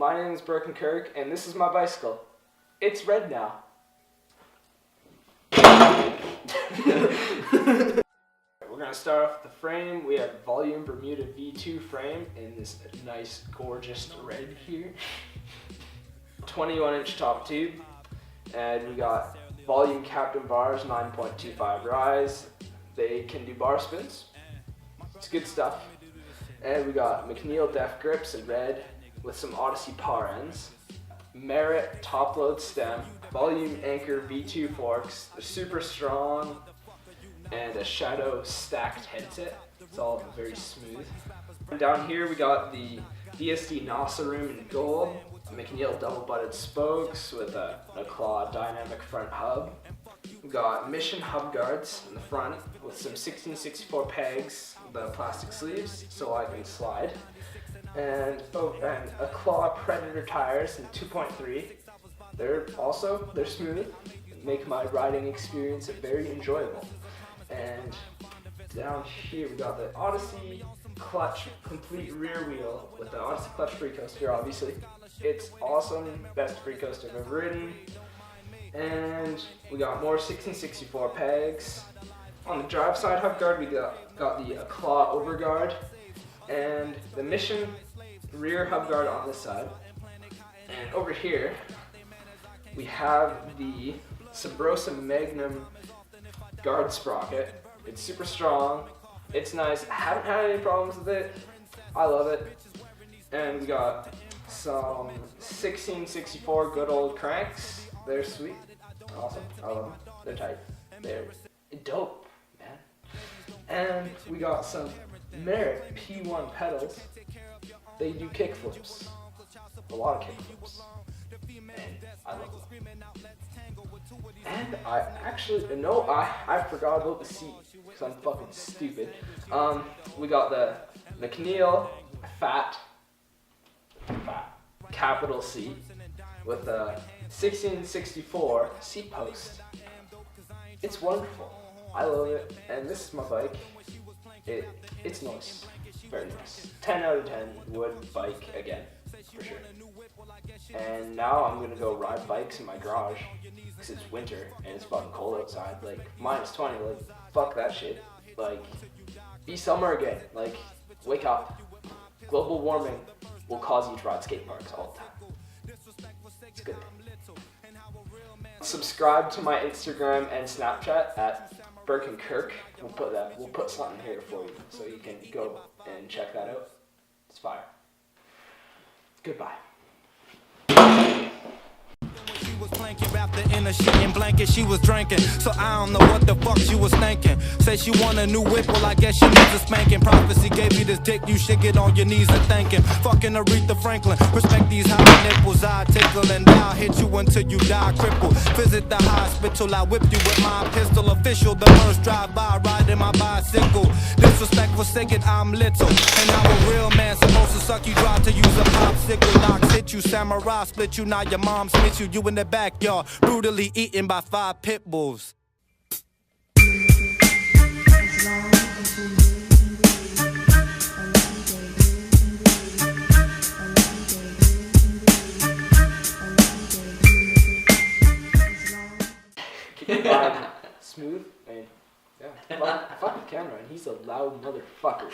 my name is Birken Kirk, and this is my bicycle. It's red now. We're going to start off with the frame. We have volume Bermuda V2 frame in this nice, gorgeous red here. 21-inch top tube. And we got volume Captain bars, 9.25 rise. They can do bar spins. It's good stuff. And we got MacNeil def grips in red with some Odyssey power ends. Merrit top load stem. Volume anchor V2 forks. They're super strong. And a shadow stacked headset. It's all very smooth. And down here we got the DSD NASA room in gold. MacNeil double butted spokes with a Éclat dynamic front hub. We got Mission hub guards in the front with some 1664 pegs, the plastic sleeves, so I can slide. And Éclat Predator tires in 2.3. They're smooth, make my riding experience very enjoyable. And down here we got the Odyssey clutch complete rear wheel with the Odyssey clutch freecoaster, obviously. It's awesome, best freecoaster I've ever ridden. And we got more 1664 pegs. On the drive side hub guard we got the Éclat overguard and the Mission rear hub guard on this side. And over here we have the Subrosa magnum guard sprocket. It's super strong, it's nice, I haven't had any problems with it, I love it. And we got some 1664 good old cranks. They're sweet, awesome, I love them, they're tight, they're dope, man. And we got some Merrit P1 pedals. They do kickflips, a lot of kickflips, and I love them. And I forgot about the seat because I'm fucking stupid. We got the MacNeil FAT capital seat with a 1664 seat post. It's wonderful. I love it, and this is my bike. It's nice, very nice. 10 out of 10 would bike again, for sure. And now I'm gonna go ride bikes in my garage because it's winter and it's fucking cold outside. Like -20. Like fuck that shit. Like be summer again. Like wake up. Global warming will cause you to ride skate parks all the time. It's good. Subscribe to my Instagram and Snapchat at Birken Kirk. We'll put something here for you so you can go and check that out. It's fire. Goodbye. She was planking, wrapped her in a sheet and blanket. She was drinking, so I don't know what the fuck she was thinking. Say she want a new whip, well I guess she needs a spanking. Prophecy gave you this dick, you should get on your knees and thanking. Fucking Aretha Franklin, respect these high nipples. I tickle and I'll hit you until you die crippled. Visit the hospital, I whip you with my pistol. Official, the first drive by, riding my bicycle. Disrespect forsaken, I'm little. And how a real man supposed to suck you dry to use a popsicle. Locks hit you, samurai split you, now your mom split you. You in the backyard, brutally eaten by 5 pit bulls. Smooth and yeah, fuck the camera, and he's a loud motherfucker.